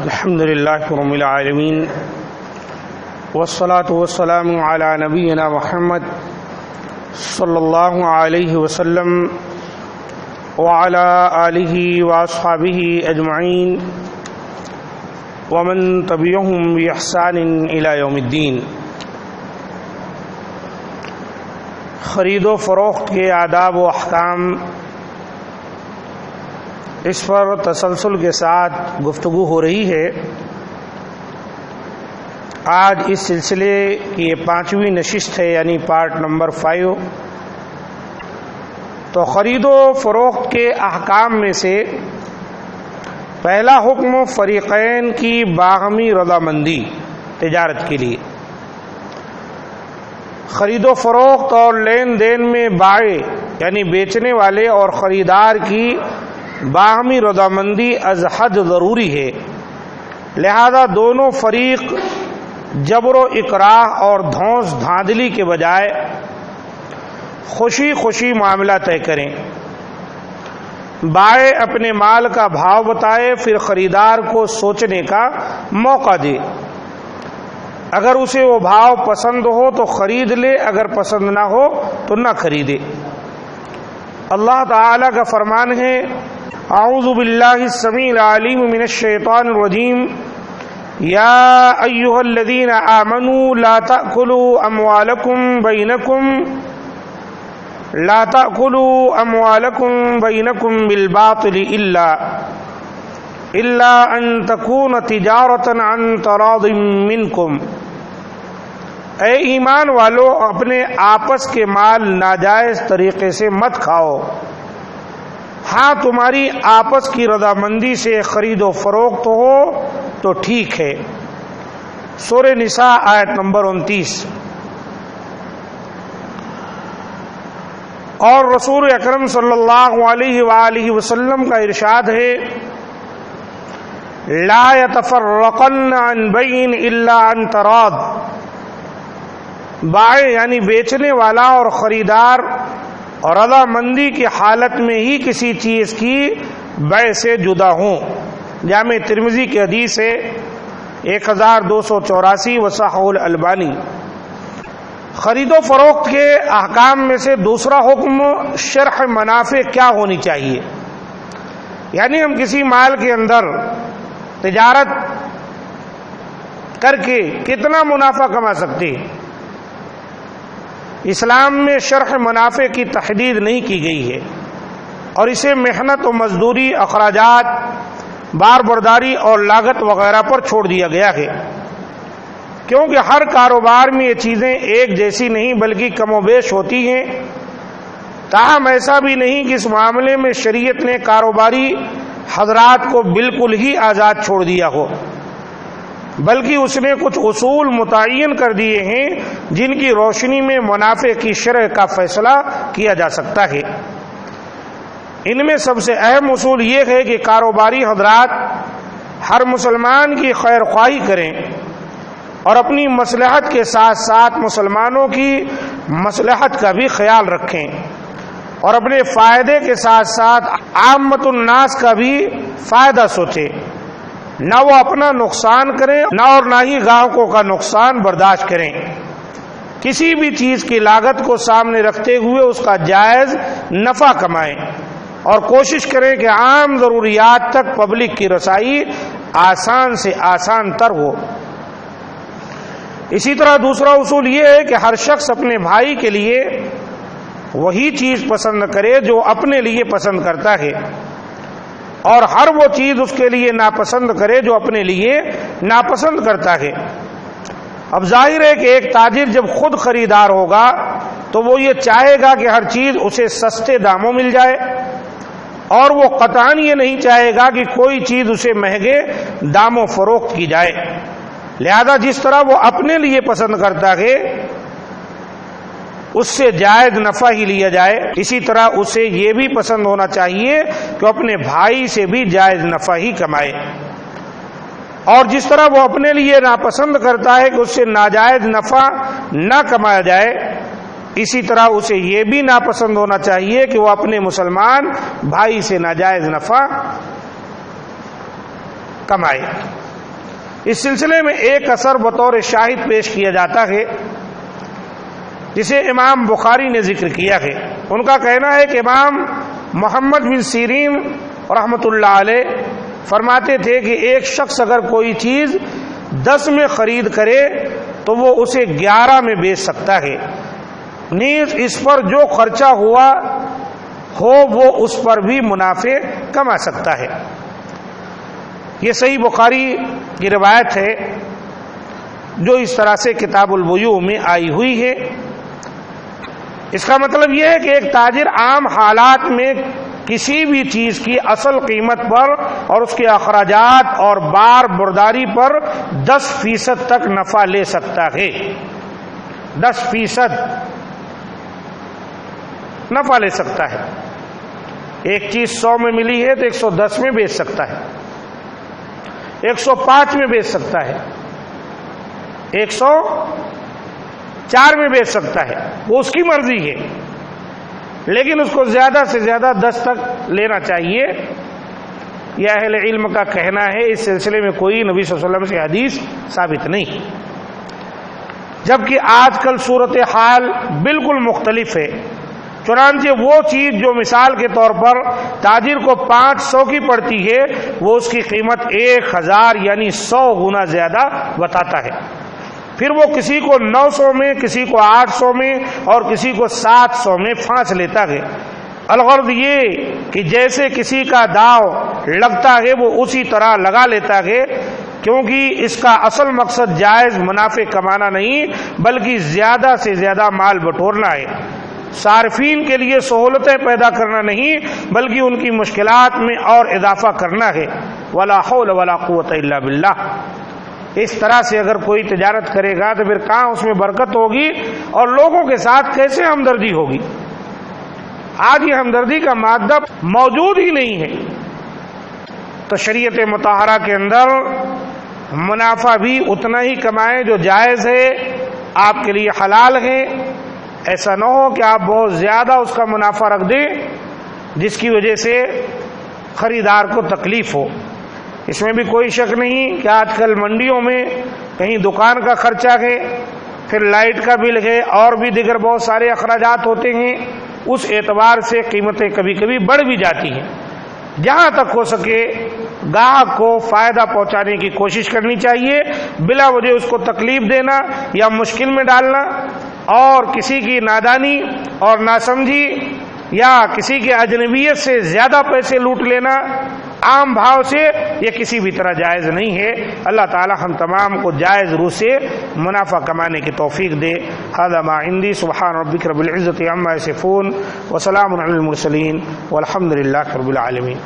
الحمد للہ رب العالمین والصلاة والسلام علی نبینا محمد صلی اللہ علیہ وسلم وعلی آلہ واصحابہ اجمعین ومن تبعہم بإحسان الی یوم الدین۔ خرید و فروخت کے آداب و احکام، اس پر تسلسل کے ساتھ گفتگو ہو رہی ہے۔ آج اس سلسلے کی یہ 5ویں نشست ہے، یعنی پارٹ نمبر 5۔ تو خرید و فروخت کے احکام میں سے پہلا حکم فریقین کی باہمی رضامندی تجارت کے لیے۔ خرید و فروخت اور لین دین میں بائع یعنی بیچنے والے اور خریدار کی باہمی رضامندی از حد ضروری ہے، لہذا دونوں فریق جبر و اکراہ اور دھونس دھاندلی کے بجائے خوشی خوشی معاملہ طے کریں۔ بائع اپنے مال کا بھاؤ بتائے، پھر خریدار کو سوچنے کا موقع دے۔ اگر اسے وہ بھاؤ پسند ہو تو خرید لے، اگر پسند نہ ہو تو نہ خریدے۔ اللہ تعالی کا فرمان ہے: اعوذ باللہ السمیع العلیم من الشیطان الرجیم، یا ایھا الذین آمنوا لا تأکلوا اموالکم بینکم بالباطل الا ان تکون تجارۃ عن تراض منکم۔ اے ایمان والو، اپنے آپس کے مال ناجائز طریقے سے مت کھاؤ، ہاں تمہاری آپس کی رضامندی سے خرید و فروخت ہو تو ٹھیک ہے۔ سورہ نساء آیت نمبر 29۔ اور رسول اکرم صلی اللہ علیہ وآلہ وسلم کا ارشاد ہے: لا يتفرقن عن بیع الا عن تراض۔ بائع یعنی بیچنے والا اور خریدار اور رضامندی کی حالت میں ہی کسی چیز کی بیع سے جدا ہوں۔ جامع ترمذی کی حدیث ہے 1284، وصححہ الالبانی۔ خرید و فروخت کے احکام میں سے دوسرا حکم شرح منافع کیا ہونی چاہیے، یعنی ہم کسی مال کے اندر تجارت کر کے کتنا منافع کما سکتے ہیں۔ اسلام میں شرح منافع کی تحدید نہیں کی گئی ہے، اور اسے محنت و مزدوری، اخراجات، بار برداری اور لاگت وغیرہ پر چھوڑ دیا گیا ہے، کیونکہ ہر کاروبار میں یہ چیزیں ایک جیسی نہیں بلکہ کم و بیش ہوتی ہیں۔ تاہم ایسا بھی نہیں کہ اس معاملے میں شریعت نے کاروباری حضرات کو بالکل ہی آزاد چھوڑ دیا ہو، بلکہ اس نے کچھ اصول متعین کر دیے ہیں جن کی روشنی میں منافع کی شرح کا فیصلہ کیا جا سکتا ہے۔ ان میں سب سے اہم اصول یہ ہے کہ کاروباری حضرات ہر مسلمان کی خیر خواہی کریں اور اپنی مصلحت کے ساتھ ساتھ مسلمانوں کی مصلحت کا بھی خیال رکھیں، اور اپنے فائدے کے ساتھ ساتھ عامت الناس کا بھی فائدہ سوچیں۔ نہ وہ اپنا نقصان کریں نہ ہی گاہکوں کا نقصان برداشت کریں۔ کسی بھی چیز کی لاگت کو سامنے رکھتے ہوئے اس کا جائز نفع کمائیں، اور کوشش کریں کہ عام ضروریات تک پبلک کی رسائی آسان سے آسان تر ہو۔ اسی طرح دوسرا اصول یہ ہے کہ ہر شخص اپنے بھائی کے لیے وہی چیز پسند کرے جو اپنے لیے پسند کرتا ہے، اور ہر وہ چیز اس کے لیے ناپسند کرے جو اپنے لیے ناپسند کرتا ہے۔ اب ظاہر ہے کہ ایک تاجر جب خود خریدار ہوگا تو وہ یہ چاہے گا کہ ہر چیز اسے سستے داموں مل جائے، اور وہ قطعاً یہ نہیں چاہے گا کہ کوئی چیز اسے مہنگے داموں فروخت کی جائے۔ لہذا جس طرح وہ اپنے لیے پسند کرتا ہے اس سے جائز نفع ہی لیا جائے، اسی طرح اسے یہ بھی پسند ہونا چاہیے کہ اپنے بھائی سے بھی جائز نفع ہی کمائے، اور جس طرح وہ اپنے لیے ناپسند کرتا ہے کہ اس سے ناجائز نفع نہ کمایا جائے، اسی طرح اسے یہ بھی ناپسند ہونا چاہیے کہ وہ اپنے مسلمان بھائی سے ناجائز نفع کمائے۔ اس سلسلے میں ایک اثر بطور شاہد پیش کیا جاتا ہے جسے امام بخاری نے ذکر کیا ہے۔ ان کا کہنا ہے کہ امام محمد بن سیرین رحمۃ اللہ علیہ فرماتے تھے کہ ایک شخص اگر کوئی چیز 10 میں خرید کرے تو وہ اسے 11 میں بیچ سکتا ہے، نیز اس پر جو خرچہ ہوا ہو وہ اس پر بھی منافع کما سکتا ہے۔ یہ صحیح بخاری کی روایت ہے جو اس طرح سے کتاب البیوع میں آئی ہوئی ہے۔ اس کا مطلب یہ ہے کہ ایک تاجر عام حالات میں کسی بھی چیز کی اصل قیمت پر اور اس کے اخراجات اور بار برداری پر 10% تک نفع لے سکتا ہے۔ 10% نفع لے سکتا ہے۔ ایک چیز 100 میں ملی ہے تو 110 میں بیچ سکتا ہے، 105 میں بیچ سکتا ہے، 104 میں بیچ سکتا ہے، وہ اس کی مرضی ہے، لیکن اس کو زیادہ سے زیادہ 10 تک لینا چاہیے۔ یہ اہل علم کا کہنا ہے۔ اس سلسلے میں کوئی نبی صلی اللہ علیہ وسلم سے حدیث ثابت نہیں، جبکہ آج کل صورتحال بالکل مختلف ہے۔ چنانچہ وہ چیز جو مثال کے طور پر تاجر کو 500 کی پڑتی ہے وہ اس کی قیمت 1000 یعنی 100 گنا زیادہ بتاتا ہے، پھر وہ کسی کو 900 میں، کسی کو 800 میں اور کسی کو 700 میں پھانس لیتا ہے۔ الغرض یہ کہ جیسے کسی کا داؤ لگتا ہے وہ اسی طرح لگا لیتا ہے، کیونکہ اس کا اصل مقصد جائز منافع کمانا نہیں بلکہ زیادہ سے زیادہ مال بٹورنا ہے، صارفین کے لیے سہولتیں پیدا کرنا نہیں بلکہ ان کی مشکلات میں اور اضافہ کرنا ہے۔ ولا حول ولا قوت الا باللہ۔ اس طرح سے اگر کوئی تجارت کرے گا تو پھر کہاں اس میں برکت ہوگی اور لوگوں کے ساتھ کیسے ہمدردی ہوگی؟ آج یہ ہمدردی کا مادہ موجود ہی نہیں ہے۔ تو شریعت مطہرہ کے اندر منافع بھی اتنا ہی کمائیں جو جائز ہے، آپ کے لیے حلال ہے۔ ایسا نہ ہو کہ آپ بہت زیادہ اس کا منافع رکھ دیں جس کی وجہ سے خریدار کو تکلیف ہو۔ اس میں بھی کوئی شک نہیں کہ آج کل منڈیوں میں کہیں دکان کا خرچہ ہے، پھر لائٹ کا بل ہے اور بھی دیگر بہت سارے اخراجات ہوتے ہیں، اس اعتبار سے قیمتیں کبھی کبھی بڑھ بھی جاتی ہیں۔ جہاں تک ہو سکے گاہک کو فائدہ پہنچانے کی کوشش کرنی چاہیے، بلا وجہ اس کو تکلیف دینا یا مشکل میں ڈالنا اور کسی کی نادانی اور ناسمجھی یا کسی کے اجنبیت سے زیادہ پیسے لوٹ لینا عام بھاؤ سے، یہ کسی بھی طرح جائز نہیں ہے۔ اللہ تعالی ہم تمام کو جائز روح سے منافع کمانے کی توفیق دے۔ ھذا ما عندی، سبحان ربک رب العزۃ عما یصفون وسلام علی المرسلین والحمد للہ رب العالمین۔